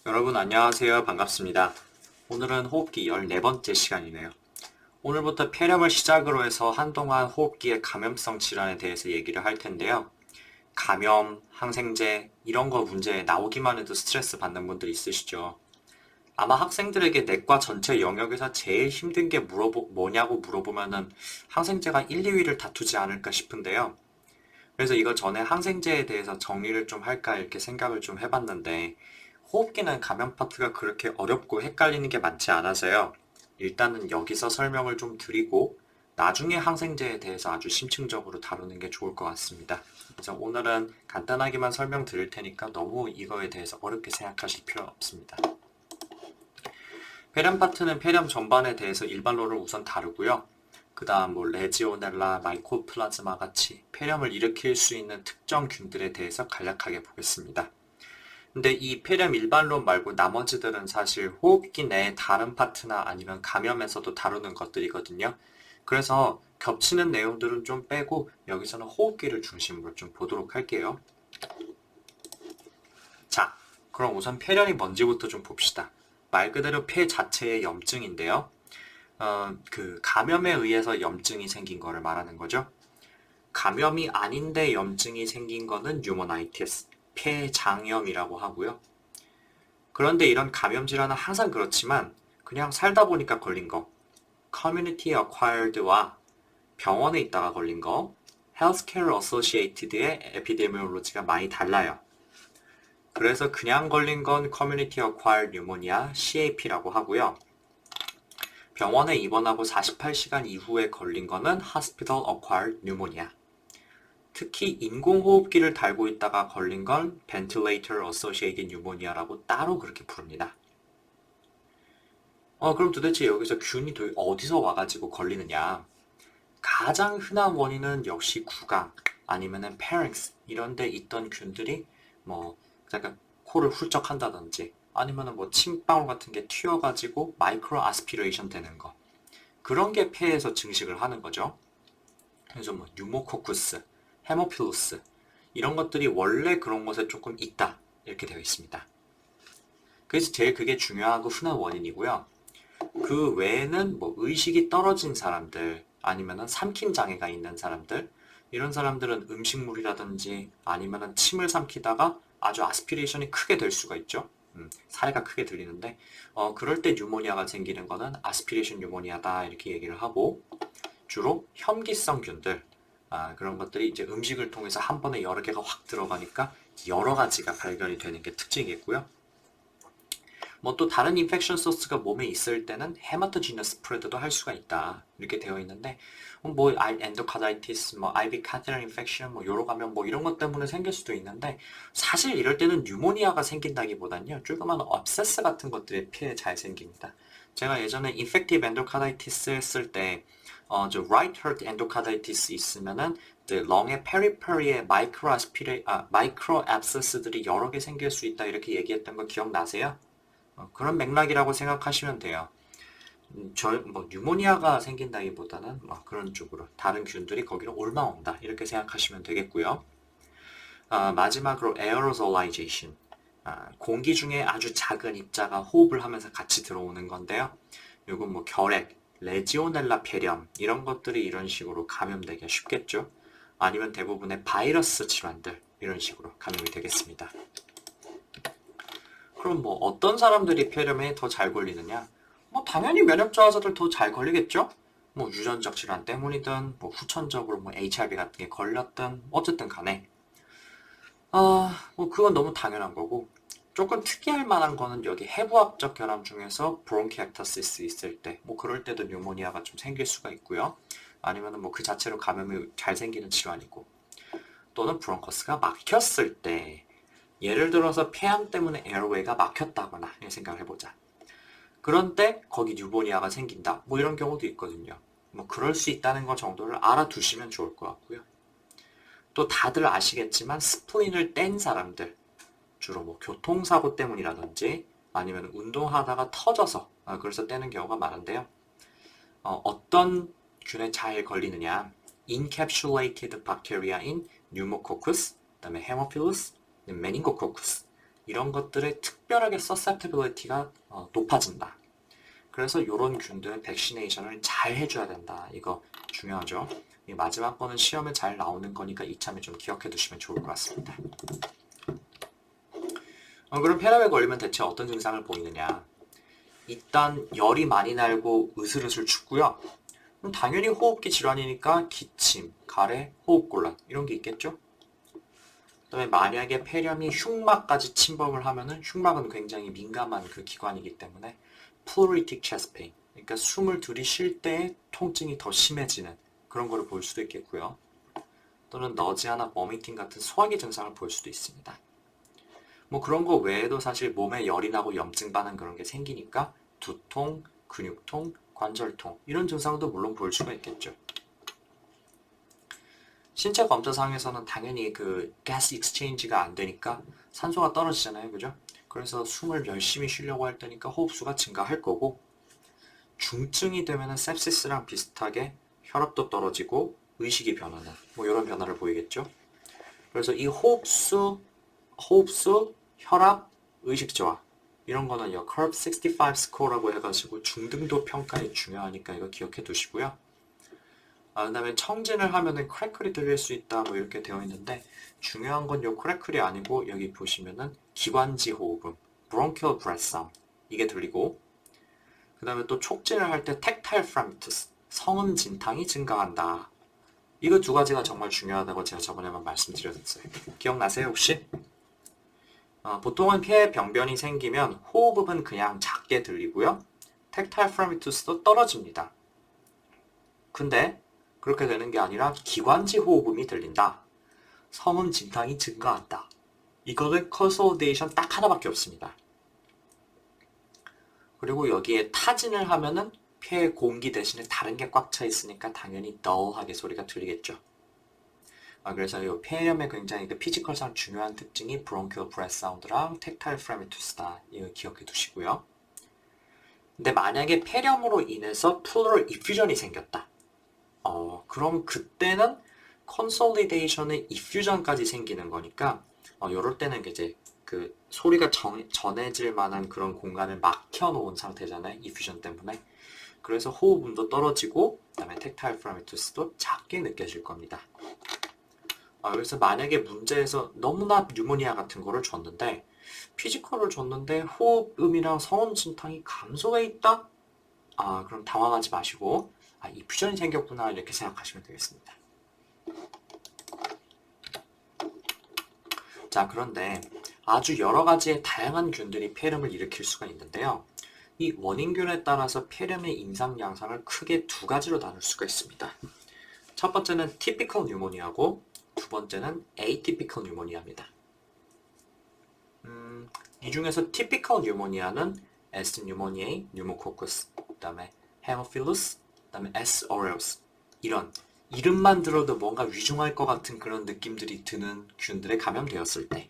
여러분 안녕하세요. 반갑습니다. 오늘은 호흡기 14번째 시간이네요. 오늘부터 폐렴을 시작으로 해서 한동안 호흡기의 감염성 질환에 대해서 얘기를 할 텐데요. 감염, 항생제 이런 거 문제 나오기만 해도 스트레스 받는 분들 있으시죠? 아마 학생들에게 내과 전체 영역에서 제일 힘든 게 뭐냐고 물어보면은 항생제가 1, 2위를 다투지 않을까 싶은데요. 그래서 이거 전에 항생제에 대해서 정리를 좀 할까 이렇게 생각을 좀 해봤는데 호흡기는 감염 파트가 그렇게 어렵고 헷갈리는 게 많지 않아서요. 일단은 여기서 설명을 좀 드리고 나중에 항생제에 대해서 아주 심층적으로 다루는 게 좋을 것 같습니다. 그래서 오늘은 간단하게만 설명드릴 테니까 너무 이거에 대해서 어렵게 생각하실 필요 없습니다. 폐렴 파트는 폐렴 전반에 대해서 일반론을 우선 다루고요. 그 다음 레지오넬라, 마이코플라즈마 같이 폐렴을 일으킬 수 있는 특정 균들에 대해서 간략하게 보겠습니다. 근데 이 폐렴 일반론 말고 나머지들은 사실 호흡기 내 다른 파트나 아니면 감염에서도 다루는 것들이거든요. 그래서 겹치는 내용들은 좀 빼고 여기서는 호흡기를 중심으로 좀 보도록 할게요. 자, 그럼 우선 폐렴이 뭔지부터 좀 봅시다. 말 그대로 폐 자체의 염증인데요. 그 감염에 의해서 염증이 생긴 거를 말하는 거죠. 감염이 아닌데 염증이 생긴 거는 뉴모나이티스, 폐장염이라고 하고요. 그런데 이런 감염 질환은 항상 그렇지만 그냥 살다 보니까 걸린 거, 커뮤니티 어콰이어드와 병원에 있다가 걸린 거, 헬스케어 어소시에이티드의 에피데미올로지가 많이 달라요. 그래서 그냥 걸린 건 커뮤니티 어콰이어드 뉴모니아 CAP라고 하고요. 병원에 입원하고 48시간 이후에 걸린 거는 Hospital Acquired Pneumonia. 특히 인공호흡기를 달고 있다가 걸린 건 Ventilator Associated Pneumonia라고 따로 그렇게 부릅니다. 그럼 도대체 여기서 균이 어디서 와가지고 걸리느냐? 가장 흔한 원인은 역시 구강 아니면은 페링스 이런 데 있던 균들이 뭐 약간 코를 훌쩍 한다든지 아니면은 뭐 침방울 같은 게 튀어가지고 마이크로 아스피레이션 되는 거 그런 게 폐에서 증식을 하는 거죠. 그래서 뭐 뉴모코쿠스, 헤모필루스 이런 것들이 원래 그런 것에 조금 있다 이렇게 되어 있습니다. 그래서 제일 그게 중요하고 흔한 원인이고요. 그 외에는 뭐 의식이 떨어진 사람들 아니면은 삼킴 장애가 있는 사람들 이런 사람들은 음식물이라든지 아니면은 침을 삼키다가 아주 아스피레이션이 크게 될 수가 있죠. 사례가 크게 들리는데 그럴 때 뉴모니아가 생기는 거는 아스피레이션 뉴모니아다 이렇게 얘기를 하고 주로 현기성균들 그런 것들이 이제 음식을 통해서 한 번에 여러 개가 확 들어가니까 여러 가지가 발견이 되는 게 특징이고요. 뭐 또 다른 인펙션 소스가 몸에 있을 때는 헤마토지너스 스프레드도 할 수가 있다 이렇게 되어 있는데 뭐 엔도카다이티스, 뭐 IV 카테럴 인펙션, 뭐 요로 감염 뭐 이런 것 때문에 생길 수도 있는데 사실 이럴 때는 뉴모니아가 생긴다기보단요 조그만 업세스 같은 것들이 피해 잘 생깁니다. 제가 예전에 인펙티브 엔도카다이티스 했을 때 저 right heart 엔도카다이티스 있으면은 렁의 페리페리에 마이크로 앱세스들이 여러 개 생길 수 있다 이렇게 얘기했던 거 기억나세요? 그런 맥락이라고 생각하시면 돼요. 뉴모니아가 생긴다기보다는 그런 쪽으로 다른 균들이 거기로 올라온다 이렇게 생각하시면 되겠고요. 마지막으로 에어로졸라이제이션, 공기 중에 아주 작은 입자가 호흡을 하면서 같이 들어오는 건데요. 이건 뭐 결핵, 레지오넬라 폐렴 이런 것들이 이런 식으로 감염되기가 쉽겠죠. 아니면 대부분의 바이러스 질환들 이런 식으로 감염이 되겠습니다. 그럼 뭐 어떤 사람들이 폐렴에 더 잘 걸리느냐? 뭐 당연히 면역 저하자들 더 잘 걸리겠죠? 뭐 유전적 질환 때문이든 뭐 후천적으로 뭐 HIV 같은 게 걸렸든 어쨌든 간에 뭐 그건 너무 당연한 거고 조금 특이할 만한 거는 여기 해부학적 결함 중에서 브론키եկ타시스 있을 때 뭐 그럴 때도 뉴모니아가 좀 생길 수가 있고요. 아니면은 뭐 그 자체로 감염이 잘 생기는 질환이고 또는 브론커스가 막혔을 때 예를 들어서 폐암 때문에 에어웨이가 막혔다거나 이런 생각을 해보자. 그런데 거기 뉴모니아가 생긴다. 뭐 이런 경우도 있거든요. 뭐 그럴 수 있다는 것 정도를 알아두시면 좋을 것 같고요. 또 다들 아시겠지만 스플린을 뗀 사람들 주로 뭐 교통사고 때문이라든지 아니면 운동하다가 터져서 그래서 떼는 경우가 많은데요. 어떤 균에 잘 걸리느냐? Encapsulated bacteria인 Pneumococcus, 그다음에 Haemophilus, 메닝고코쿠스 이런 것들에 특별하게 susceptibility가 높아진다. 그래서 이런 균들 백시네이션을 잘 해줘야 된다. 이거 중요하죠. 이 마지막 거는 시험에 잘 나오는 거니까 이참에 좀 기억해 두시면 좋을 것 같습니다. 그럼 폐렴에 걸리면 대체 어떤 증상을 보이느냐? 일단 열이 많이 날고 으슬으슬 춥고요. 그럼 당연히 호흡기 질환이니까 기침, 가래, 호흡곤란 이런 게 있겠죠? 그다음에 만약에 폐렴이 흉막까지 침범을 하면은 흉막은 굉장히 민감한 그 기관이기 때문에 pleuretic chest pain, 그러니까 숨을 들이쉴 때 통증이 더 심해지는 그런 거를 볼 수도 있겠고요. 또는 너지아나 버미팅 같은 소화기 증상을 볼 수도 있습니다. 뭐 그런 거 외에도 사실 몸에 열이 나고 염증 반응 그런 게 생기니까 두통, 근육통, 관절통 이런 증상도 물론 볼 수가 있겠죠. 신체 검사상에서는 당연히 그 가스 익스체인지가 안 되니까 산소가 떨어지잖아요. 그죠? 그래서 숨을 열심히 쉬려고 할 때니까 호흡수가 증가할 거고 중증이 되면은 sepsis랑 비슷하게 혈압도 떨어지고 의식이 변하는 뭐 이런 변화를 보이겠죠. 그래서 이 호흡수, 혈압, 의식 저하 이런 거는 요 Curve 65 스코어라고 해가지고 중등도 평가에 중요하니까 이거 기억해 두시고요. 그다음에 청진을 하면은 크래클이 들릴 수 있다 뭐 이렇게 되어 있는데 중요한 건 요 크래클이 아니고 여기 보시면은 기관지 호흡음 bronchial breath sound 이게 들리고 그다음에 또 촉진을 할 때 tactile phreatus 성음 진탕이 증가한다. 이거 두 가지가 정말 중요하다고 제가 저번에만 말씀드렸어요. 기억나세요 혹시? 보통은 폐에 병변이 생기면 호흡음은 그냥 작게 들리고요. tactile phreatus도 떨어집니다. 근데 그렇게 되는 게 아니라 기관지 호흡음이 들린다. 성음 진탕이 증가한다. 이거는 컨솔리데이션 딱 하나밖에 없습니다. 그리고 여기에 타진을 하면은 폐에 공기 대신에 다른 게 꽉 차 있으니까 당연히 dull하게 소리가 들리겠죠. 그래서 이 폐렴의 굉장히 그 피지컬상 중요한 특징이 bronchial breath sound랑 tactile phreatus다. 이거 기억해 두시고요. 근데 만약에 폐렴으로 인해서 pleural effusion이 생겼다. 그럼 그때는 consolidation의 effusion까지 생기는 거니까 이럴 때는 이제 그 소리가 전해질 만한 그런 공간을 막혀 놓은 상태잖아요. effusion 때문에. 그래서 호흡음도 떨어지고 그다음에 tactile phreatus도 작게 느껴질 겁니다. 그래서 만약에 문제에서 너무나 뉴모니아 같은 거를 줬는데 피지컬을 줬는데 호흡음이랑 성음 진탕이 감소해 있다? 그럼 당황하지 마시고 이퓨전이 생겼구나 이렇게 생각하시면 되겠습니다. 자, 그런데 아주 여러 가지의 다양한 균들이 폐렴을 일으킬 수가 있는데요. 이 원인균에 따라서 폐렴의 임상 양상을 크게 두 가지로 나눌 수가 있습니다. 첫 번째는 typical pneumonia고 두 번째는 atypical pneumonia입니다. 이 중에서 typical pneumonia는 S. pneumoniae, pneumococcus, 그 다음에 haemophilus, 그 다음에 S. aureus 이런 이름만 들어도 뭔가 위중할 것 같은 그런 느낌들이 드는 균들에 감염되었을 때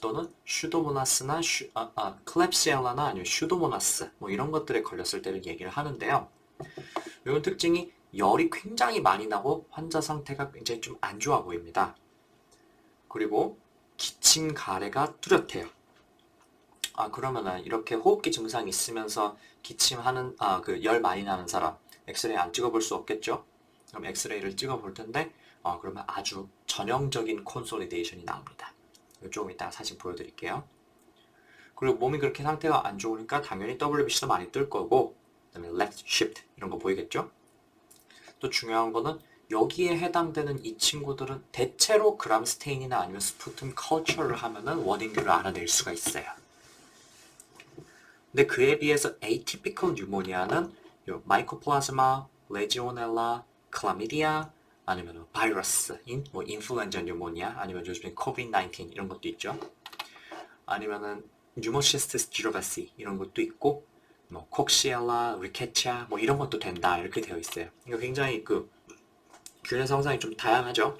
또는 슈도모나스나 클랩시엘라나 아니면 슈도모나스 뭐 이런 것들에 걸렸을 때를 얘기를 하는데요. 이런 특징이 열이 굉장히 많이 나고 환자 상태가 굉장히 좀 안 좋아 보입니다. 그리고 기침 가래가 뚜렷해요. 그러면은 이렇게 호흡기 증상이 있으면서 기침하는 그 열 많이 나는 사람 엑스레이 안 찍어볼 수 없겠죠? 그럼 엑스레이를 찍어볼 텐데 그러면 아주 전형적인 콘솔리데이션이 나옵니다. 조금 이따가 사진 보여드릴게요. 그리고 몸이 그렇게 상태가 안 좋으니까 당연히 WBC도 많이 뜰 거고 그다음에 left shift 이런 거 보이겠죠? 또 중요한 거는 여기에 해당되는 이 친구들은 대체로 그람스테인이나 아니면 스푸tum 컬처를 하면은 원인균을 알아낼 수가 있어요. 근데 그에 비해서 atypical pneumonia는 마이코플라즈마, 레지오넬라, 클라미디아 아니면 바이러스인 뭐 인플루엔자 뉴모니아 아니면 요즘에 코비드-19 이런 것도 있죠. 아니면은 뉴모시스티스 지로바시 이런 것도 있고 뭐 콕시엘라, 리케치아 뭐 이런 것도 된다 이렇게 되어 있어요. 이거 굉장히 그 균의 성상이 좀 다양하죠.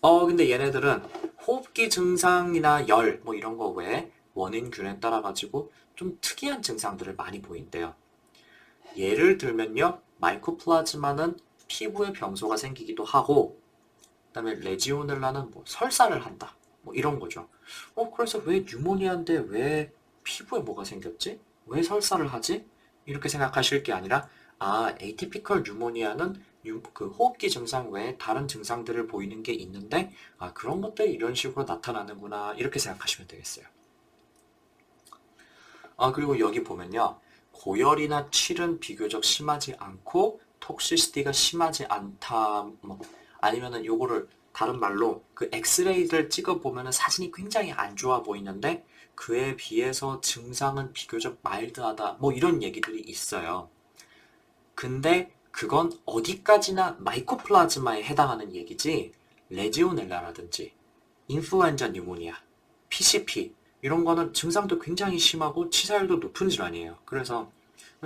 근데 얘네들은 호흡기 증상이나 열 뭐 이런 거 외에 원인균에 따라 가지고 좀 특이한 증상들을 많이 보인대요. 예를 들면요, 마이코플라즈마는 피부에 병소가 생기기도 하고, 그다음에 레지오넬라는 뭐 설사를 한다. 뭐 이런 거죠. 그래서 왜 뉴모니아인데 왜 피부에 뭐가 생겼지? 왜 설사를 하지? 이렇게 생각하실 게 아니라 에이티피컬 뉴모니아는 그 호흡기 증상 외에 다른 증상들을 보이는 게 있는데 그런 것들이 이런 식으로 나타나는구나 이렇게 생각하시면 되겠어요. 그리고 여기 보면요. 고열이나 칠은 비교적 심하지 않고 톡시시티가 심하지 않다. 뭐, 아니면은 요거를 다른 말로 그 엑스레이를 찍어 보면은 사진이 굉장히 안 좋아 보이는데 그에 비해서 증상은 비교적 마일드하다. 뭐 이런 얘기들이 있어요. 근데 그건 어디까지나 마이코플라즈마에 해당하는 얘기지 레지오넬라라든지 인플루엔자 뉴모니아, PCP 이런 거는 증상도 굉장히 심하고 치사율도 높은 질환이에요. 그래서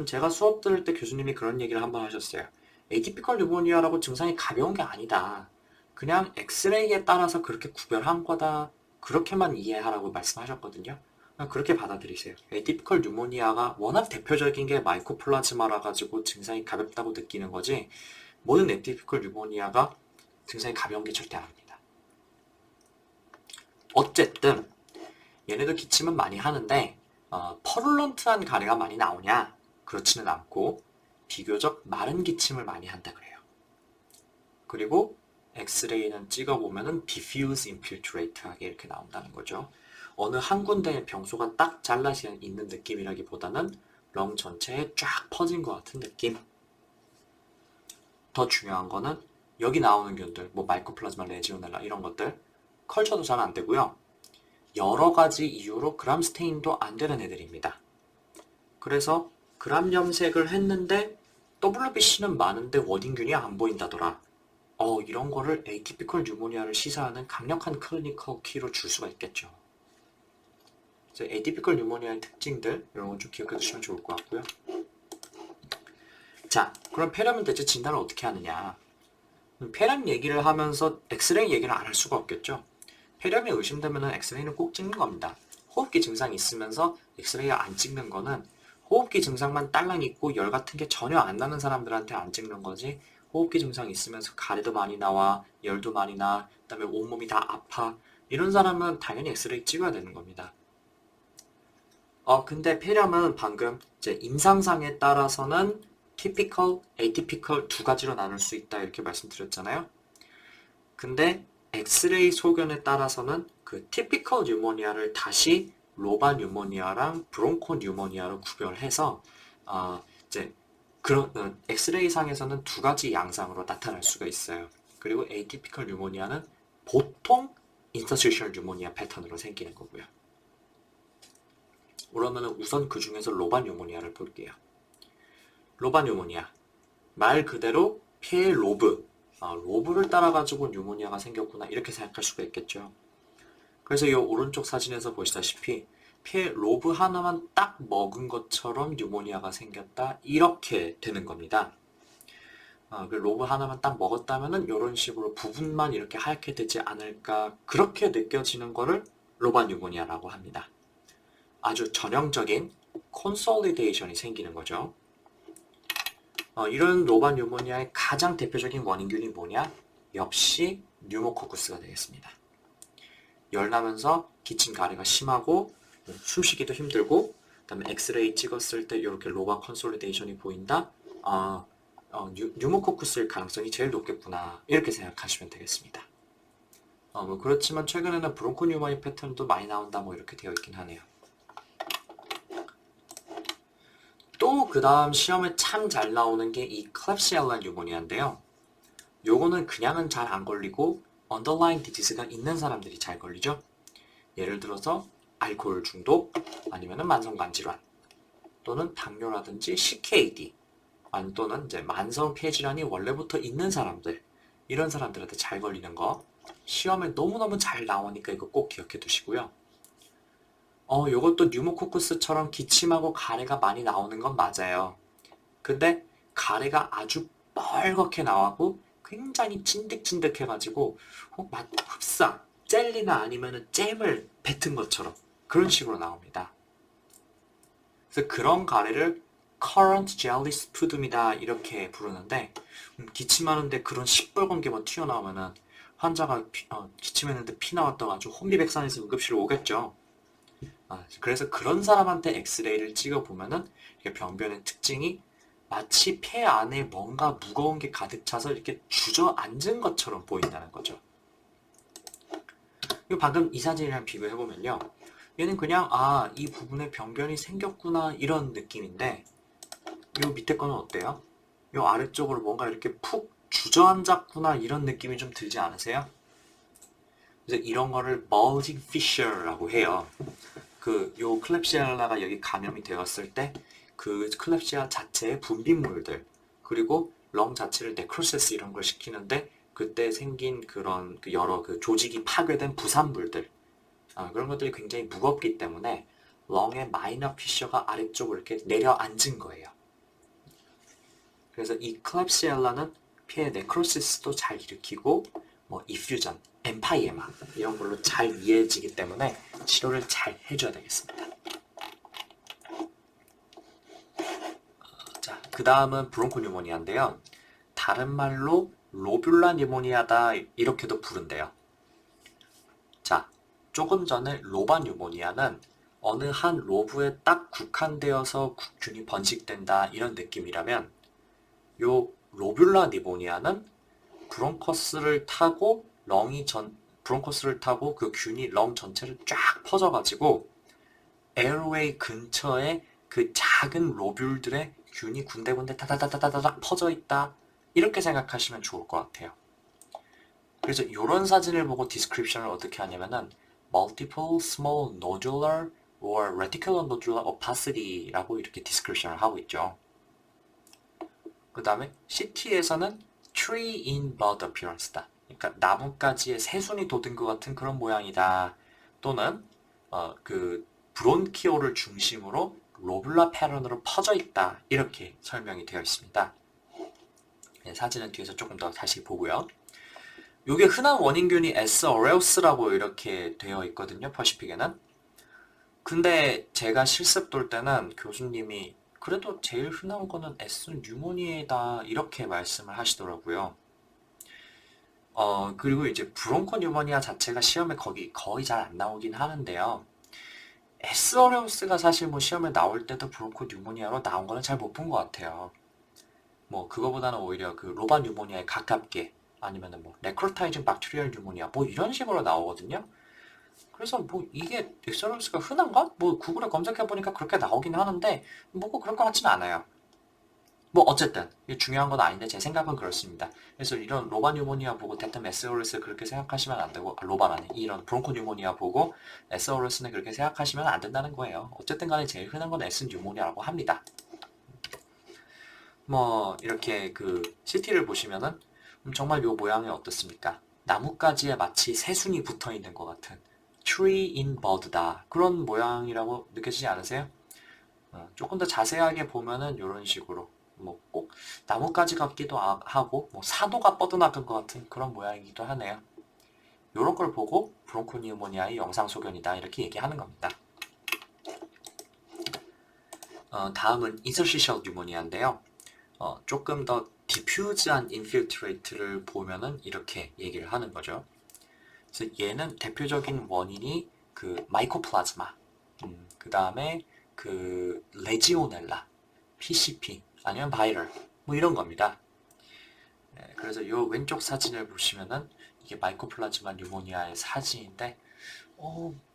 제가 수업 들을 때 교수님이 그런 얘기를 한번 하셨어요. 에이티피컬 뉴모니아라고 증상이 가벼운 게 아니다. 그냥 엑스레이에 따라서 그렇게 구별한 거다. 그렇게만 이해하라고 말씀하셨거든요. 그렇게 받아들이세요. 에이티피컬 뉴모니아가 워낙 대표적인 게 마이코플라즈마라 가지고 증상이 가볍다고 느끼는 거지 모든 에이티피컬 뉴모니아가 증상이 가벼운 게 절대 아닙니다. 어쨌든 얘네도 기침은 많이 하는데 퍼룰런트한 가래가 많이 나오냐? 그렇지는 않고 비교적 마른 기침을 많이 한다 그래요. 그리고 엑스레이는 찍어보면은 diffuse infiltrate하게 이렇게 나온다는 거죠. 어느 한 군데의 병소가 딱 잘라져 있는 느낌이라기보다는 렁 전체에 쫙 퍼진 것 같은 느낌. 더 중요한 거는 여기 나오는 균들, 뭐 마이코플라즈마, 레지오넬라 이런 것들 컬처도 잘 안 되고요. 여러 가지 이유로 그람 스테인도 안 되는 애들입니다. 그래서 그람 염색을 했는데 WBC는 많은데 워딩균이 안 보인다더라. 이런 거를 에이티피컬 뉴모니아를 시사하는 강력한 클리니컬 키로 줄 수가 있겠죠. 그래서 에이티피컬 뉴모니아의 특징들 이런 건 좀 기억해 두시면 좋을 것 같고요. 자, 그럼 폐렴은 대체 진단을 어떻게 하느냐? 폐렴 얘기를 하면서 엑스레이 얘기를 안 할 수가 없겠죠. 폐렴이 의심되면 엑스레이는 꼭 찍는 겁니다. 호흡기 증상이 있으면서 엑스레이 안 찍는 거는 호흡기 증상만 딸랑 있고 열 같은 게 전혀 안 나는 사람들한테 안 찍는 거지 호흡기 증상이 있으면서 가래도 많이 나와 열도 많이 나 그다음에 온몸이 다 아파 이런 사람은 당연히 엑스레이 찍어야 되는 겁니다. 근데 폐렴은 방금 이제 임상상에 따라서는 typical, atypical 두 가지로 나눌 수 있다 이렇게 말씀드렸잖아요. 근데 엑스레이 소견에 따라서는 그 typical 뉴모니아를 다시 로바 뉴모니아랑 브론코 뉴모니아로 구별해서 이제 그런 엑스레이 상에서는 두 가지 양상으로 나타날 수가 있어요. 그리고 atypical 뉴모니아는 보통 interstitial 뉴모니아 패턴으로 생기는 거고요. 그러면 우선 그 중에서 로바 뉴모니아를 볼게요. 로바 뉴모니아 말 그대로 폐의 로브 로브를 따라가지고 뉴모니아가 생겼구나 이렇게 생각할 수가 있겠죠. 그래서 이 오른쪽 사진에서 보시다시피 폐 로브 하나만 딱 먹은 것처럼 뉴모니아가 생겼다 이렇게 되는 겁니다. 그 로브 하나만 딱 먹었다면은 이런 식으로 부분만 이렇게 하얗게 되지 않을까 그렇게 느껴지는 거를 로바 뉴모니아라고 합니다. 아주 전형적인 콘솔리데이션이 생기는 거죠. 이런 로바 뉴모니아의 가장 대표적인 원인균이 뭐냐? 역시 뉴모코쿠스가 되겠습니다. 열나면서 기침 가래가 심하고 숨쉬기도 힘들고 그다음에 엑스레이 찍었을 때 이렇게 로바 컨솔리데이션이 보인다. 뉴모코쿠스일 가능성이 제일 높겠구나 이렇게 생각하시면 되겠습니다. 뭐 그렇지만 최근에는 브론코 뉴모니아 패턴도 많이 나온다 뭐 이렇게 되어 있긴 하네요. 또 그 다음 시험에 참 잘 나오는 게 이 클랩시엘라 뉴모니아인데요. 요거는 그냥은 잘 안 걸리고 underlying disease가 있는 사람들이 잘 걸리죠. 예를 들어서 알코올 중독 아니면 만성관 질환 또는 당뇨라든지 CKD 아니 또는 이제 만성 폐질환이 원래부터 있는 사람들 이런 사람들한테 잘 걸리는 거 시험에 너무너무 잘 나오니까 이거 꼭 기억해 두시고요. 요것도 뉴모코쿠스처럼 기침하고 가래가 많이 나오는 건 맞아요. 근데 가래가 아주 뻘겋게 나오고 굉장히 찐득찐득해가지고 흡사, 젤리나 아니면 잼을 뱉은 것처럼 그런 식으로 나옵니다. 그래서 그런 가래를 current jelly sputum이다 이렇게 부르는데 기침하는데 그런 시뻘건 게 뭐 튀어나오면은 환자가 기침했는데 피 나왔다고 아주 혼비백산해서 응급실에 오겠죠. 그래서 그런 사람한테 엑스레이를 찍어보면은 병변의 특징이 마치 폐 안에 뭔가 무거운 게 가득 차서 이렇게 주저앉은 것처럼 보인다는 거죠. 이거 방금 이 사진이랑 비교해보면요. 얘는 그냥 이 부분에 병변이 생겼구나 이런 느낌인데 이 밑에 거는 어때요? 이 아래쪽으로 뭔가 이렇게 푹 주저앉았구나 이런 느낌이 좀 들지 않으세요? 그래서 이런 거를 bulging fissure라고 해요. 요 클렙시엘라가 여기 감염이 되었을 때 그 클렙시아 자체의 분비물들 그리고 렁 자체를 네크로시스 이런 걸 시키는데 그때 생긴 그런 여러 조직이 파괴된 부산물들 그런 것들이 굉장히 무겁기 때문에 렁의 마이너 피셔가 아래쪽으로 이렇게 내려앉은 거예요. 그래서 이 클렙시엘라는 폐의 네크로시스도 잘 일으키고 이퓨전, 엠파이에마 이런 걸로 잘 이해지기 때문에 치료를 잘 해줘야 되겠습니다. 자, 그 다음은 브론코 뉴모니아인데요. 다른 말로 로뷸라 뉴모니아다 이렇게도 부른대요. 자, 조금 전에 로바 뉴모니아는 어느 한 로브에 딱 국한되어서 균이 번식된다 이런 느낌이라면 요 로뷸라 뉴모니아는 브론커스를 타고 브론커스를 타고 그 균이 렁 전체를 쫙 퍼져가지고 에어웨이 근처에 그 작은 로뷸들의 균이 군데군데 다다다다다닥 퍼져 있다 이렇게 생각하시면 좋을 것 같아요. 그래서 이런 사진을 보고 디스크립션을 어떻게 하냐면은 multiple small nodular or reticular nodular opacity라고 이렇게 디스크립션을 하고 있죠. 그 다음에 CT에서는 tree in bud appearance다. 그러니까 나뭇가지에 새순이 돋은 것 같은 그런 모양이다. 또는 브론키올을 중심으로 로뷸라 패턴으로 퍼져 있다. 이렇게 설명이 되어 있습니다. 네, 사진은 뒤에서 조금 더 다시 보고요. 이게 흔한 원인균이 S. aureus라고 이렇게 되어 있거든요. 퍼시픽에는. 근데 제가 실습 돌 때는 교수님이 그래도 제일 흔한 거는 S. 뉴모니에다 이렇게 말씀을 하시더라고요. 그리고 이제 브론코 뉴모니아 자체가 시험에 거의 잘 안 나오긴 하는데요. S. aureus가 사실 시험에 나올 때도 브론코 뉴모니아로 나온 거는 잘 못 본 것 같아요. 그거보다는 오히려 로바 뉴모니아에 가깝게 아니면은 네크로타이징 박테리얼 뉴모니아 이런 식으로 나오거든요. 그래서 이게 엑셀런스가 흔한가? 구글에 검색해보니까 그렇게 나오긴 하는데 그럴 것 같지는 않아요. 어쨌든 이게 중요한 건 아닌데 제 생각은 그렇습니다. 그래서 이런 로바 뉴모니아 보고 대뜸 에스오르스 그렇게 생각하시면 안 되고 로바라니 이런 브론코 뉴모니아 보고 에스오르스는 그렇게 생각하시면 안 된다는 거예요. 어쨌든 간에 제일 흔한 건 S 뉴모니아라고 합니다. 이렇게 CT를 보시면은 정말 요 모양이 어떻습니까? 나뭇가지에 마치 새순이 붙어 있는 것 같은 tree in bud다 그런 모양이라고 느껴지지 않으세요? 조금 더 자세하게 보면은 이런 식으로 꼭 나뭇가지 같기도 하고 사도가 뻗어나간 것 같은 그런 모양이기도 하네요. 이런 걸 보고 브론코 뉴모니아의 영상 소견이다 이렇게 얘기하는 겁니다. 다음은 인터스티셜 뉴모니아인데요. 조금 더 디퓨즈한 인필트레이트를 보면은 이렇게 얘기를 하는 거죠. 그래서 얘는 대표적인 원인이 마이코플라즈마, 그 다음에 레지오넬라, PCP, 아니면 바이럴, 이런 겁니다. 네, 그래서 이 왼쪽 사진을 보시면은 이게 마이코플라즈마 뉴모니아의 사진인데,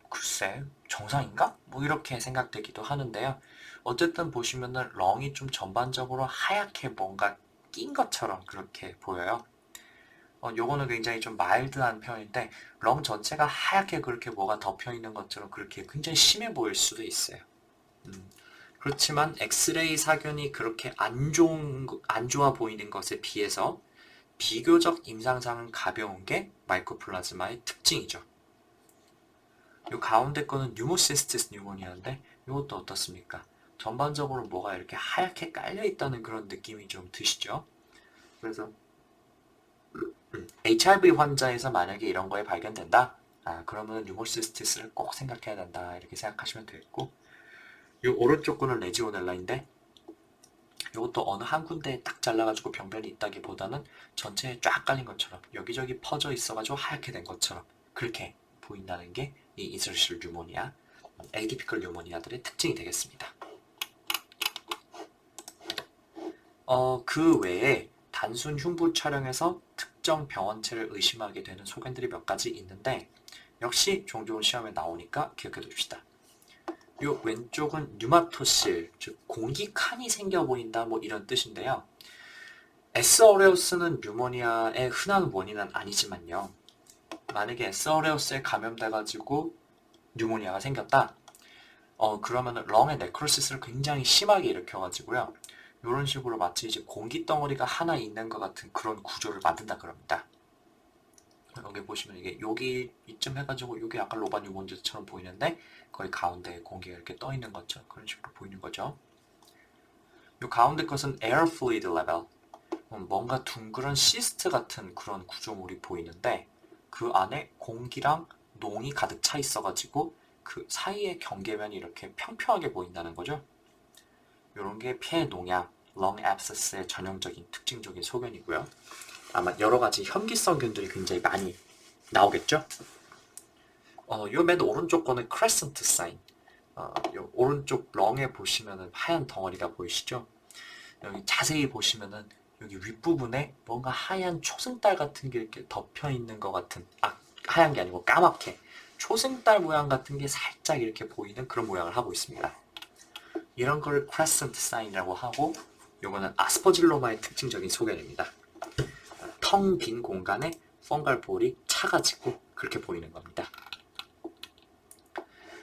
글쎄, 정상인가? 이렇게 생각되기도 하는데요. 어쨌든 보시면은 렁이 좀 전반적으로 하얗게 뭔가 낀 것처럼 그렇게 보여요. 요거는 굉장히 좀 마일드한 표현인데 렁 전체가 하얗게 그렇게 뭐가 덮여 있는 것처럼 그렇게 굉장히 심해 보일 수도 있어요. 그렇지만 엑스레이 사견이 그렇게 안 좋아 보이는 것에 비해서 비교적 임상상은 가벼운 게 마이코플라즈마의 특징이죠. 요 가운데 거는 뉴모시스티스 뉴모니아인데 이것도 어떻습니까? 전반적으로 뭐가 이렇게 하얗게 깔려 있다는 그런 느낌이 좀 드시죠? 그래서 HIV 환자에서 만약에 이런 거에 발견된다? 그러면 뉴모시스티스를 꼭 생각해야 된다. 이렇게 생각하시면 되겠고 이 오른쪽 거는 레지오넬라인데 이것도 어느 한 군데에 딱 잘라가지고 병변이 있다기보다는 전체에 쫙 깔린 것처럼 여기저기 퍼져 있어가지고 하얗게 된 것처럼 그렇게 보인다는 게 이 인터스티셜 뉴모니아, 에이티피컬 뉴모니아들의 특징이 되겠습니다. 그 외에 단순 흉부 촬영에서 특정 병원체를 의심하게 되는 소견들이 몇 가지 있는데 역시 종종 시험에 나오니까 기억해 둡시다. 요 왼쪽은 뉴마토실, 즉 공기칸이 생겨 보인다 뭐 이런 뜻인데요. 에스 어레우스는 뉴모니아의 흔한 원인은 아니지만요. 만약에 에스 어레우스에 감염돼가지고 뉴모니아가 생겼다. 그러면은 렁의 네크로시스를 굉장히 심하게 일으켜가지고요. 이런 식으로 마치 이제 공기 덩어리가 하나 있는 것 같은 그런 구조를 만든다 그럽니다. 여기 보시면 이게 여기 이쯤 해가지고 이게 약간 로바 뉴몬드처럼 보이는데 거의 가운데에 공기가 이렇게 떠 있는 것처럼 그런 식으로 보이는 거죠. 이 가운데 것은 air fluid level. 뭔가 둥그런 시스트 같은 그런 구조물이 보이는데 그 안에 공기랑 농이 가득 차 있어가지고 그 사이의 경계면이 이렇게 평평하게 보인다는 거죠. 이런 게 폐 농약, lung abscess의 전형적인 특징적인 소견이고요. 아마 여러 가지 현기성균들이 굉장히 많이 나오겠죠. 요 맨 오른쪽 거는 크레센트 사인. 요 오른쪽 렁에 보시면은 하얀 덩어리가 보이시죠? 여기 자세히 보시면은 여기 윗부분에 뭔가 하얀 초승달 같은 게 이렇게 덮여 있는 것 같은, 하얀 게 아니고 까맣게 초승달 모양 같은 게 살짝 이렇게 보이는 그런 모양을 하고 있습니다. 이런 걸 크레센트 사인이라고 하고, 요거는 아스퍼질로마의 특징적인 소견입니다. 텅 빈 공간에 펑갈 볼이 차가지고 그렇게 보이는 겁니다.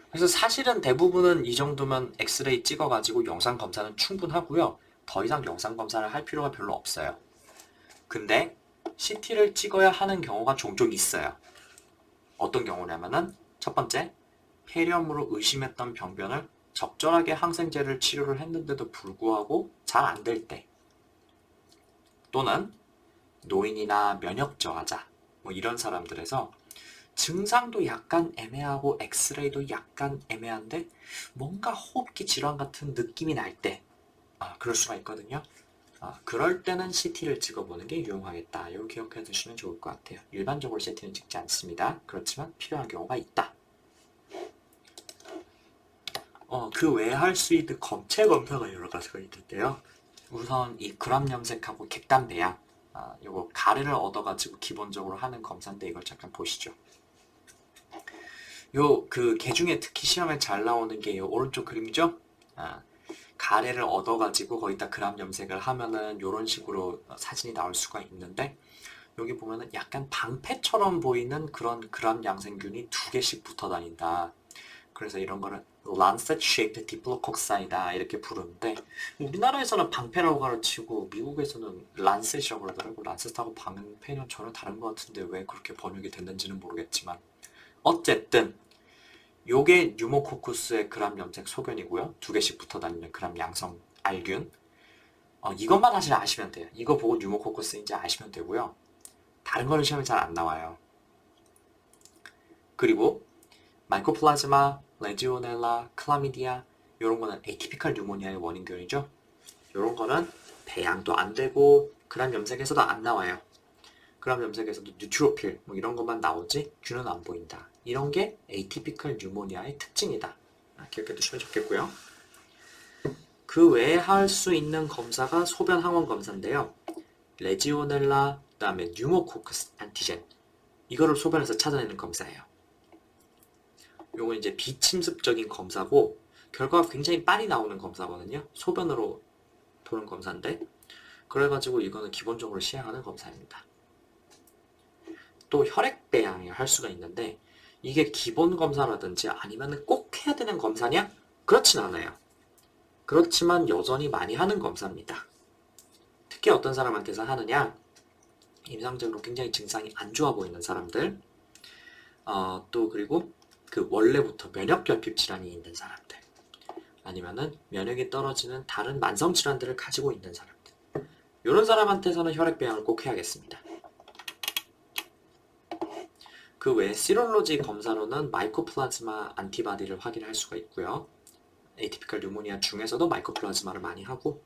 그래서 사실은 대부분은 이 정도면 엑스레이 찍어가지고 영상 검사는 충분하고요. 더 이상 영상 검사를 할 필요가 별로 없어요. 근데 CT를 찍어야 하는 경우가 종종 있어요. 어떤 경우냐면은 첫 번째, 폐렴으로 의심했던 병변을 적절하게 항생제를 치료를 했는데도 불구하고 잘 안 될 때, 또는 노인이나 면역 저하자 뭐 이런 사람들에서 증상도 약간 애매하고 엑스레이도 약간 애매한데 뭔가 호흡기 질환 같은 느낌이 날 때, 그럴 수가 있거든요. 그럴 때는 CT를 찍어보는 게 유용하겠다. 이거 기억해 두시면 좋을 것 같아요. 일반적으로 CT는 찍지 않습니다. 그렇지만 필요한 경우가 있다. 그 외에 할 수 있는 검체 검사가 여러 가지가 있는데요. 우선 이 그람 염색하고 객단 배양, 요거 가래를 얻어가지고 기본적으로 하는 검사인데 이걸 잠깐 보시죠. 요 그 개 중에 특히 시험에 잘 나오는 게 요 오른쪽 그림이죠. 가래를 얻어가지고 거기다 그람 염색을 하면은 요런 식으로 사진이 나올 수가 있는데 여기 보면은 약간 방패처럼 보이는 그런 그람 양생균이 2개씩 붙어 다닌다. 그래서 이런 거를 Lancet Shaped Diplococci다 이렇게 부르는데 우리나라에서는 방패라고 가르치고 미국에서는 란셋이라고 그러더라고. 란셋하고 방패는 전혀 다른 것 같은데 왜 그렇게 번역이 됐는지는 모르겠지만 어쨌든 요게 뉴모코쿠스의 그람 염색 소견이고요. 2개씩 붙어 다니는 그람 양성 알균. 이것만 사실 아시면 돼요. 이거 보고 뉴모코쿠스인지 아시면 되고요. 다른 거는 시험에 잘 안 나와요. 그리고 마이코플라즈마, 레지오넬라, 클라미디아 이런 거는 에이티피컬 뉴모니아의 원인균이죠. 이런 거는 배양도 안 되고 그람 염색에서도 안 나와요. 그람 염색에서도 뉴트로필 뭐 이런 것만 나오지 균은 안 보인다. 이런 게 에이티피컬 뉴모니아의 특징이다. 기억해 두시면 좋겠고요. 그 외에 할 수 있는 검사가 소변 항원 검사인데요. 레지오넬라, 그 다음에 뉴모코커스 안티젠 이거를 소변에서 찾아내는 검사예요. 요건 이제 비침습적인 검사고 결과가 굉장히 빨리 나오는 검사거든요. 소변으로 보는 검사인데 그래가지고 이거는 기본적으로 시행하는 검사입니다. 또 혈액 배양을 할 수가 있는데 이게 기본 검사라든지 아니면 꼭 해야 되는 검사냐? 그렇진 않아요. 그렇지만 여전히 많이 하는 검사입니다. 특히 어떤 사람한테서 하느냐? 임상적으로 굉장히 증상이 안 좋아 보이는 사람들, 또 그리고 그 원래부터 면역결핍 질환이 있는 사람들, 아니면은 면역이 떨어지는 다른 만성 질환들을 가지고 있는 사람들, 이런 사람한테서는 혈액 배양을 꼭 해야겠습니다. 그 외에 시롤로지 검사로는 마이코플라즈마 안티바디를 확인할 수가 있고요. 에이티피컬 뉴모니아 중에서도 마이코플라즈마를 많이 하고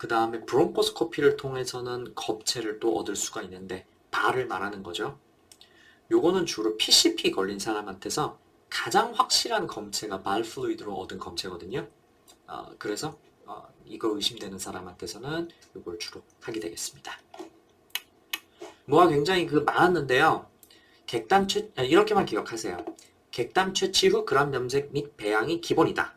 그 다음에 브론코스코피를 통해서는 겁체를 또 얻을 수가 있는데 발을 말하는 거죠. 요거는 주로 PCP 걸린 사람한테서 가장 확실한 검체가 발 플루이드로 얻은 검체거든요. 그래서 이거 의심되는 사람한테서는 이걸 주로 하게 되겠습니다. 뭐가 굉장히 많았는데요. 이렇게만 기억하세요. 객담 채취 후 그람 염색 및 배양이 기본이다.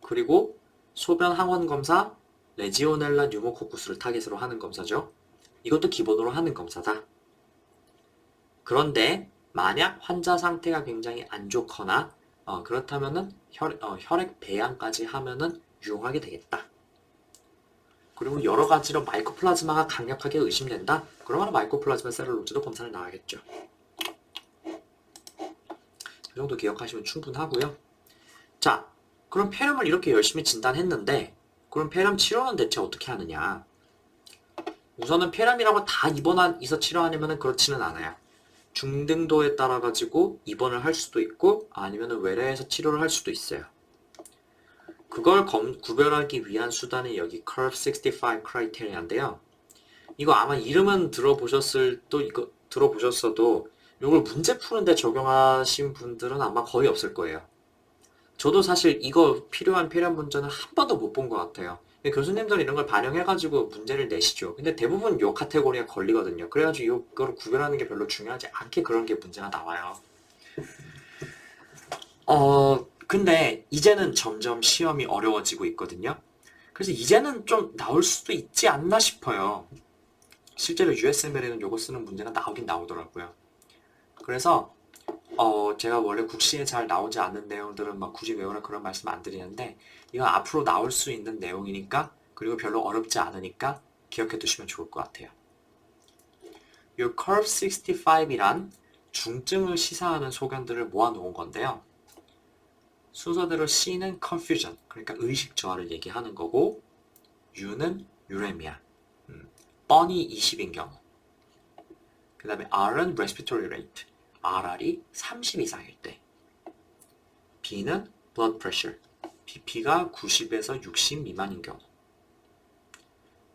그리고 소변 항원 검사, 레지오넬라 뉴모코쿠스를 타겟으로 하는 검사죠. 이것도 기본으로 하는 검사다. 그런데 만약 환자 상태가 굉장히 안 좋거나 그렇다면은 혈액 배양까지 하면은 유용하게 되겠다. 그리고 여러 가지로 마이코플라즈마가 강력하게 의심된다. 그러면 마이코플라즈마 셀룰로즈도 검사를 나가겠죠. 이 정도 기억하시면 충분하고요. 자, 그럼 폐렴을 이렇게 열심히 진단했는데 그럼 폐렴 치료는 대체 어떻게 하느냐? 우선은 폐렴이라고 다 입원해서 치료하냐면 그렇지는 않아요. 중등도에 따라 가지고 입원을 할 수도 있고 아니면 외래에서 치료를 할 수도 있어요. 그걸 구별하기 위한 수단이 여기 Curve 65 Criteria인데요. 이거 아마 이름은 들어보셨어도 이걸 문제 푸는데 적용하신 분들은 아마 거의 없을 거예요. 저도 사실 이거 필요한 폐렴 문제는 한 번도 못 본 것 같아요. 교수님들은 이런 걸 반영해가지고 문제를 내시죠. 근데 대부분 요 카테고리에 걸리거든요. 그래가지고 이거를 구별하는 게 별로 중요하지 않게 그런 게 문제가 나와요. 근데 이제는 점점 시험이 어려워지고 있거든요. 그래서 이제는 좀 나올 수도 있지 않나 싶어요. 실제로 USML에는 요거 쓰는 문제가 나오긴 나오더라고요. 그래서 제가 원래 국시에 잘 나오지 않는 내용들은 막 굳이 외우라 그런 말씀 안 드리는데 이건 앞으로 나올 수 있는 내용이니까 그리고 별로 어렵지 않으니까 기억해 두시면 좋을 것 같아요. 이 Curve 65이란 중증을 시사하는 소견들을 모아놓은 건데요. 순서대로 C는 confusion, 그러니까 의식 저하를 얘기하는 거고 U는 유레미아, 뻔히 20인 경우 그 다음에 R은 respiratory rate, RR이 30 이상일 때 B는 blood pressure, BP가 90에서 60 미만인 경우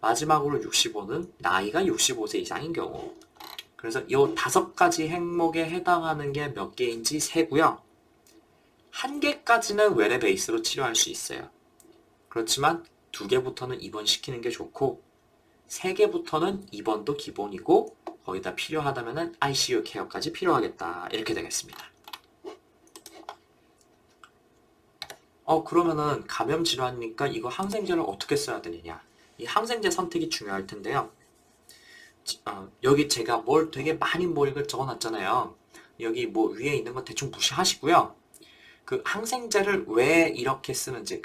마지막으로 65는 나이가 65세 이상인 경우 그래서 이 5가지 행목에 해당하는 게 몇 개인지 세고요. 1개까지는 외래 베이스로 치료할 수 있어요. 그렇지만 2개부터는 입원시키는 게 좋고 3개부터는 입원도 기본이고 거기다 필요하다면 ICU 케어까지 필요하겠다. 이렇게 되겠습니다. 그러면은 감염 질환이니까 이거 항생제를 어떻게 써야 되느냐. 이 항생제 선택이 중요할 텐데요. 여기 제가 뭘 되게 많이 이걸 적어놨잖아요. 여기 위에 있는 거 대충 무시하시고요. 그 항생제를 왜 이렇게 쓰는지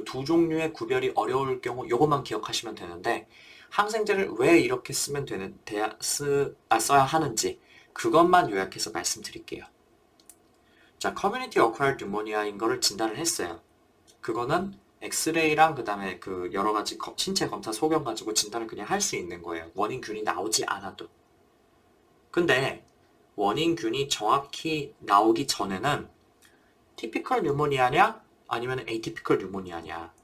두 종류의 구별이 어려울 경우 요것만 기억하시면 되는데 항생제를 왜 이렇게 써야 하는지 그것만 요약해서 말씀드릴게요. 자, 커뮤니티 어쿠아이드 뉴모니아인 거를 진단을 했어요. 그거는 엑스레이랑 그 다음에 여러 가지 신체 검사 소견 가지고 진단을 그냥 할 수 있는 거예요. 원인균이 나오지 않아도. 근데 원인균이 정확히 나오기 전에는 티피컬 뉴모니아냐 아니면 에이티피컬 뉴모니아냐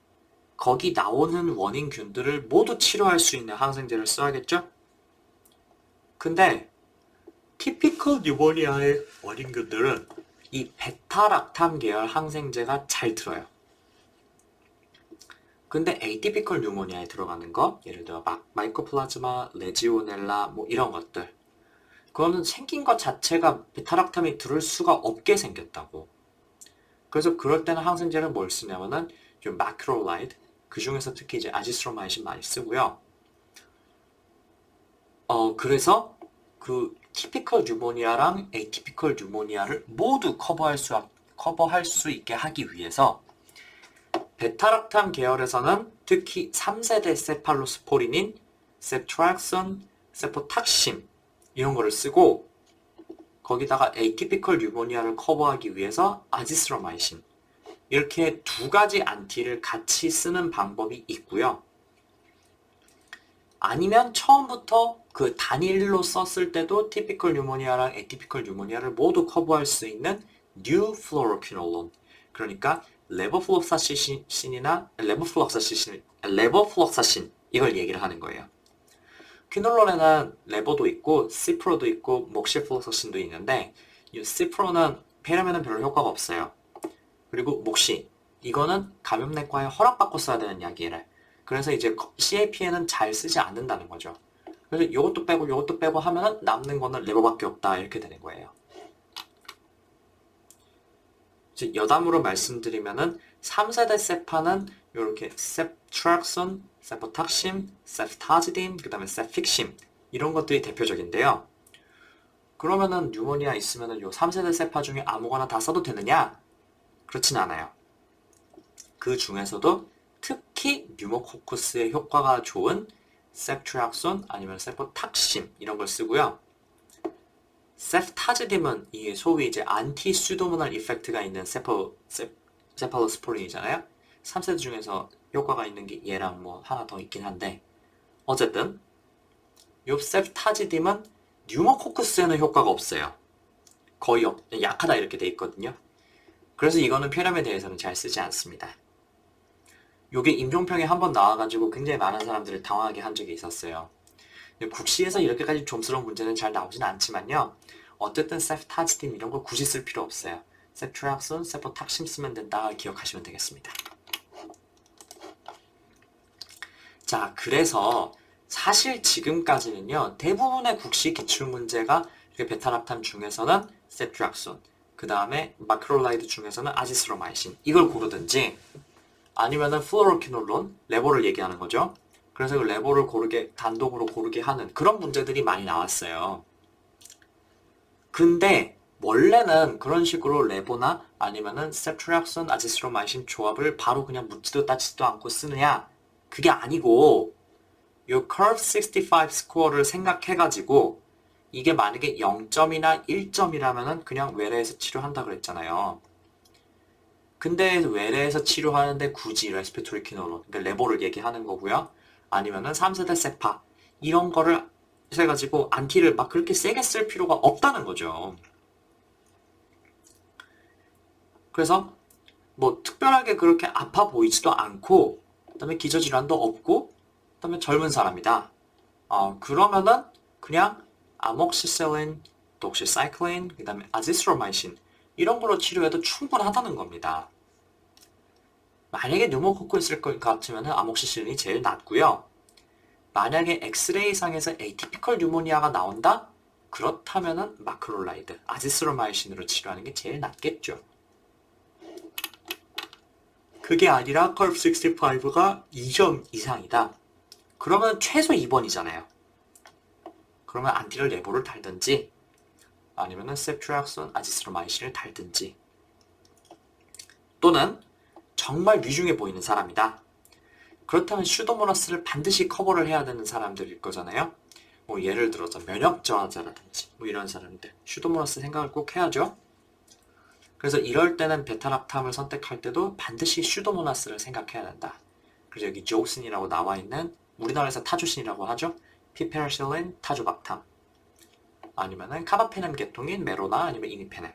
거기 나오는 원인균들을 모두 치료할 수 있는 항생제를 써야겠죠? 근데 티피컬 뉴모니아의 원인균들은 이 베타락탐 계열 항생제가 잘 들어요. 근데 에이티피컬 뉴모니아에 들어가는 거 예를 들어 마이코플라즈마, 레지오넬라 이런 것들 그거는 생긴 것 자체가 베타락탐이 들을 수가 없게 생겼다고. 그래서 그럴 때는 항생제를 뭘 쓰냐면은 좀 마크로라이드 그 중에서 특히 이제 아지스트로마이신 많이 쓰고요. 그래서 그 티피컬 뉴모니아랑 에이티피컬 뉴모니아를 모두 커버할 수 있게 하기 위해서 베타락탐 계열에서는 특히 3세대 세팔로스포린인 셉트락선, 세포탁신 이런 거를 쓰고 거기다가 에이티피컬 뉴모니아를 커버하기 위해서 아지스트로마이신 이렇게 2가지 안티를 같이 쓰는 방법이 있고요. 아니면 처음부터 그 단일로 썼을 때도 티피컬 뉴모니아랑 에티피컬 뉴모니아를 모두 커버할 수 있는 뉴 플로로퀴놀론 그러니까 레버플록사신이나 레버플록사신 이걸 얘기를 하는 거예요. 퀴놀론에는 레보도 있고 시프로도 있고 목시플로석신도 있는데 이 시프로는 폐렴에는 별로 효과가 없어요. 그리고 목시 이거는 감염내과에 허락받고 써야 되는 약이래. 그래서 이제 CAP에는 잘 쓰지 않는다는 거죠. 그래서 이것도 빼고 이것도 빼고 하면은 남는 거는 레버밖에 없다 이렇게 되는 거예요. 이제 여담으로 말씀드리면은 3세대 세파는 이렇게 셉트락손, 세포탁심, 세프타지딘, 그 다음에 세픽심 이런 것들이 대표적인데요. 그러면은 뉴모니아 있으면은 요 3세대 세파 중에 아무거나 다 써도 되느냐? 그렇진 않아요. 그 중에서도 특히 뉴모코쿠스의 효과가 좋은 셉트락손 아니면 세포탁심 이런 걸 쓰고요. 세프타지딘은 이 소위 이제 안티 수도모날 이펙트가 있는 세팔로스포린이잖아요. 3세대 중에서 효과가 있는 게 얘랑 뭐 하나 더 있긴 한데 어쨌든 요 세프타지딘은 뉴모코쿠스에는 효과가 없어요. 거의 약하다 이렇게 돼 있거든요. 그래서 이거는 폐렴에 대해서는 잘 쓰지 않습니다. 요게 임종평에 한번 나와가지고 굉장히 많은 사람들을 당황하게 한 적이 있었어요. 국시에서 이렇게까지 좀스러운 문제는 잘 나오진 않지만요. 어쨌든 세프타지딘 이런 걸 굳이 쓸 필요 없어요. 세프트락손, 세포탁심 쓰면 된다 기억하시면 되겠습니다. 자, 그래서 사실 지금까지는요. 대부분의 국시 기출문제가 베타락탐 중에서는 세프트락손, 그 다음에 마크롤라이드 중에서는 아지스로마이신 이걸 고르든지 아니면은 플로로키놀론, 레보를 얘기하는 거죠. 그래서 그 레보를 단독으로 고르게 하는 그런 문제들이 많이 나왔어요. 근데 원래는 그런 식으로 레보나 아니면은 세프트락손, 아지스로마이신 조합을 바로 그냥 묻지도 따지지도 않고 쓰느냐? 그게 아니고 요 curve 65 스코어를 생각해가지고 이게 만약에 0점이나 1점이라면은 그냥 외래에서 치료한다 그랬잖아요. 근데 외래에서 치료하는데 굳이 레스피토리 키놀론, 그러니까 레보를 얘기하는 거고요. 아니면은 3세대 세파 이런 거를 해가지고 안티를 막 그렇게 세게 쓸 필요가 없다는 거죠. 그래서 뭐 특별하게 그렇게 아파 보이지도 않고 그다음에 기저질환도 없고 그다음에 젊은 사람이다. 그러면은 그냥 아목시셀린, 독시사이클린, 그다음에 아지스로마이신 이런 걸로 치료해도 충분하다는 겁니다. 만약에 뉴모코코 있을 것 같으면 아목시실린이 제일 낫고요. 만약에 엑스레이상에서 에이티피컬 뉴모니아가 나온다? 그렇다면은 마크롤라이드, 아지스로마이신으로 치료하는 게 제일 낫겠죠. 그게 아니라 컬프 65가 2점 이상이다. 그러면 최소 2번이잖아요. 그러면 안티를 레보를 달든지 아니면은 세프트락손, 아지스로마이신을 달든지 또는 정말 위중해 보이는 사람이다. 그렇다면 슈도모나스를 반드시 커버를 해야 되는 사람들일 거잖아요. 뭐 예를 들어서 면역 저하자라든지 뭐 이런 사람들 슈도모나스 생각을 꼭 해야죠. 그래서 이럴 때는 베타락탐을 선택할 때도 반드시 슈도모나스를 생각해야 된다. 그래서 여기 조슨이라고 나와 있는 우리나라에서 타주신이라고 하죠. 피페라실린, 타주박탐 아니면은 카바페넴 계통인 메로나 아니면 이니페넴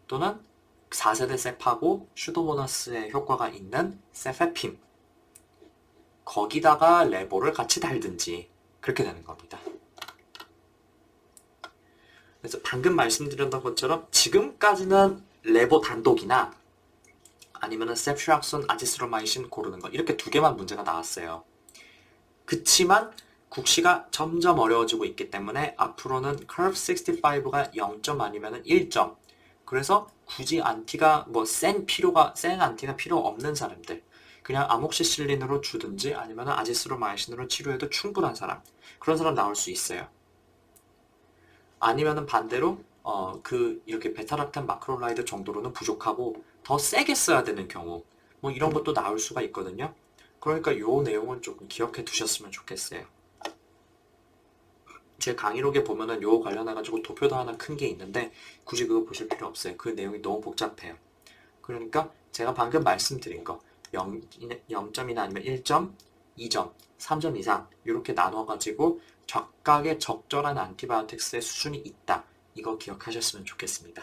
또는 4세대 세파고 슈도모나스의 효과가 있는 세페핌 거기다가 레보를 같이 달든지 그렇게 되는 겁니다. 그래서 방금 말씀드렸던 것처럼 지금까지는 레보 단독이나 아니면은 세프트락손, 아지스로마이신 고르는 거 이렇게 두 개만 문제가 나왔어요. 그치만 국시가 점점 어려워지고 있기 때문에 앞으로는 curve 65가 0점 아니면은 1점 그래서 굳이 안티가 뭐 센 안티가 필요 없는 사람들 그냥 아목시실린으로 주든지 아니면 아지스로마이신으로 치료해도 충분한 사람 그런 사람 나올 수 있어요. 아니면은 반대로 이렇게 베타락탐 마크롤라이드 정도로는 부족하고 더 세게 써야 되는 경우 뭐 이런 것도 나올 수가 있거든요. 그러니까 요 내용은 조금 기억해 두셨으면 좋겠어요. 제 강의록에 보면은 요 관련해가지고 도표도 하나 큰 게 있는데 굳이 그거 보실 필요 없어요. 그 내용이 너무 복잡해요. 그러니까 제가 방금 말씀드린 거 0점이나 아니면 1점, 2점, 3점 이상 이렇게 나눠가지고 각각의 적절한 안티바이오틱스의 수준이 있다. 이거 기억하셨으면 좋겠습니다.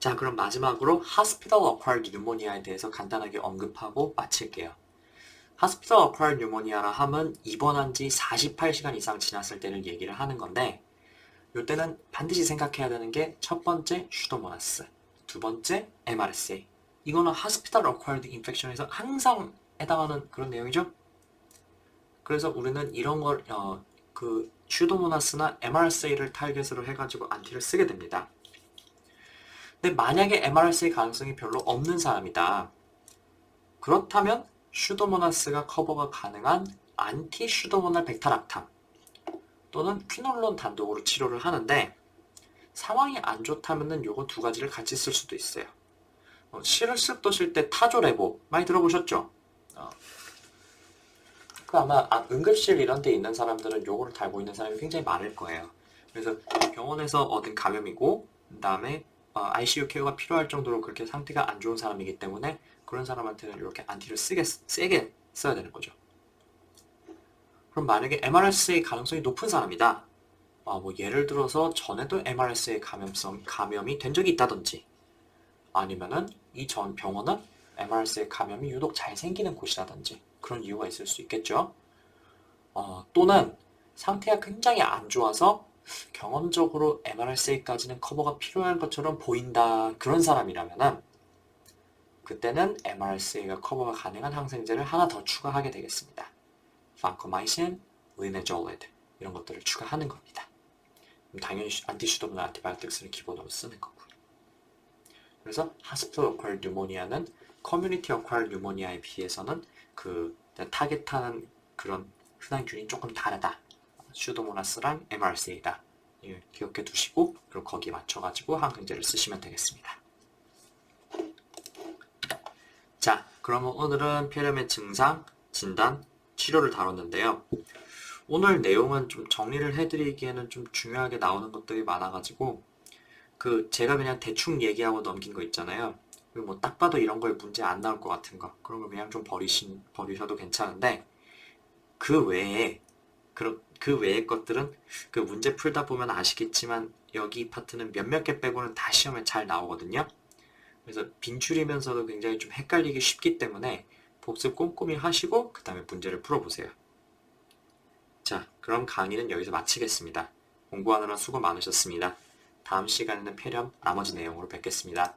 자, 그럼 마지막으로 Hospital Acquired Pneumonia에 대해서 간단하게 언급하고 마칠게요. Hospital Acquired Pneumonia라 함은 입원한 지 48시간 이상 지났을 때를 얘기를 하는 건데 이때는 반드시 생각해야 되는 게 첫 번째 슈도모나스, 두 번째 MRSA. 이거는 Hospital Acquired Infection에서 항상 해당하는 그런 내용이죠. 그래서 우리는 이런 걸 그 슈도모나스나 MRSA를 타겟으로 해가지고 안티를 쓰게 됩니다. 근데 만약에 MRSA 가능성이 별로 없는 사람이다. 그렇다면 슈도모나스가 커버가 가능한 안티 슈도모날 백타락탐 또는 퀴놀론 단독으로 치료를 하는데 상황이 안 좋다면은 요거 두 가지를 같이 쓸 수도 있어요. 실습 때 타조레보 많이 들어보셨죠? 그 아마 응급실 이런 데 있는 사람들은 요거를 달고 있는 사람이 굉장히 많을 거예요. 그래서 병원에서 얻은 감염이고 그 다음에 ICU 케어가 필요할 정도로 그렇게 상태가 안 좋은 사람이기 때문에 그런 사람한테는 이렇게 안티를 세게 써야 되는 거죠. 그럼 만약에 MRSA 가능성이 높은 사람이다. 뭐 예를 들어서 전에도 MRSA 감염이 된 적이 있다든지 아니면은 이 전 병원은 MRSA 감염이 유독 잘 생기는 곳이라든지 그런 이유가 있을 수 있겠죠. 또는 상태가 굉장히 안 좋아서 경험적으로 MRSA까지는 커버가 필요한 것처럼 보인다 그런 사람이라면은 그때는 MRSA가 커버가 가능한 항생제를 하나 더 추가하게 되겠습니다. 반코마이신, 리네졸리드 이런 것들을 추가하는 겁니다. 당연히 안티슈도모나 안티바이오틱스를 기본으로 쓰는 거고. 그래서 Hospital Acquired Pneumonia는 Community Acquired Pneumonia에 비해서는 그 타겟하는 그런 흔한 균이 조금 다르다. 슈도모나스랑 MRSA다. 기억해 두시고 그럼 거기에 맞춰가지고 항생제를 쓰시면 되겠습니다. 자, 그러면 오늘은 폐렴의 증상, 진단, 치료를 다뤘는데요. 오늘 내용은 좀 정리를 해드리기에는 좀 중요하게 나오는 것들이 많아가지고 제가 그냥 대충 얘기하고 넘긴 거 있잖아요. 뭐 딱 봐도 이런 거에 문제 안 나올 것 같은 거 그런 거 그냥 좀 버리셔도 괜찮은데 그 외에 그 외의 것들은 그 문제 풀다 보면 아시겠지만 여기 파트는 몇몇 개 빼고는 다 시험에 잘 나오거든요. 그래서 빈출이면서도 굉장히 좀 헷갈리기 쉽기 때문에 복습 꼼꼼히 하시고 그 다음에 문제를 풀어보세요. 자, 그럼 강의는 여기서 마치겠습니다. 공부하느라 수고 많으셨습니다. 다음 시간에는 폐렴 나머지 내용으로 뵙겠습니다.